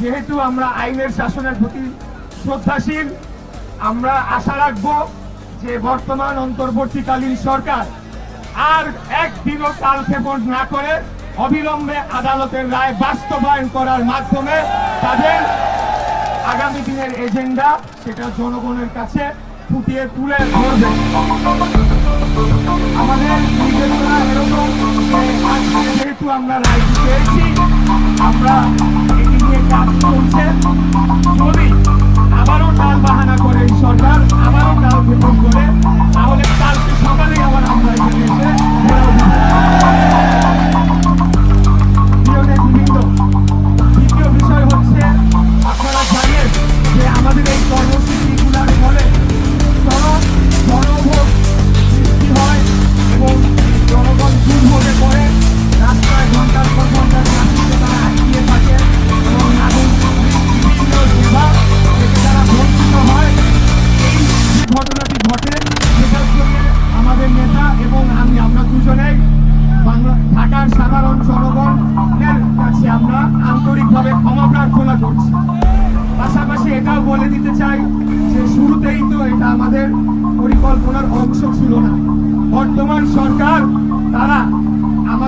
যেহেতু আমরা আইনের শাসনের প্রতি শ্রদ্ধাশীল, আমরা আশা রাখবো যে বর্তমান অন্তর্বর্তীকালীন সরকার আর একদিনও কালক্ষেপণ না করে অবিলম্বে আদালতের রায় বাস্তবায়ন করার মাধ্যমে তাদের আগামী দিনের এজেন্ডা সেটা জনগণের কাছে ফুটিয়ে তুলে ধরবে। আমাদের নির্দেশনা এরকম যেহেতু আমরা রায় পেয়েছি, আমরা এটি নিয়ে কাজ চলছে। যদি আবারও টাল বাহানা করে এই সরকার, আবারও টাল ক্ষেপণ করে, তাহলে কালকে সকালেই আবার আমরা এখানে এসে দ্বিতীয় বিষয় হচ্ছে, আপনারা জানেন যে আমাদের এই কর্মসূচিগুলোর ফলে জনভোগ সৃষ্টি হয় এবং জনগণ দুর্ভোগে পড়ে, রাস্তায় ঘন্টার পর ঘন্টা ট্রাফিকে তারা আটকিয়ে থাকে এবং বিভিন্ন সেবা থেকে তারা বঞ্চিত হয়। এই ঘটনাটি ঘটে, সেটার জন্য আমাদের নেতা এবং আমরা দুজনেই ঢাকার সাধারণ জনগণের কাছে আমরা আন্তরিকভাবে ক্ষমা প্রার্থনা করছি। পাশাপাশি এটাও বলে দিতে চাই যে শুরুতেই তো এটা আমাদের পরিকল্পনার অংশ ছিল না। বর্তমান সরকার তারা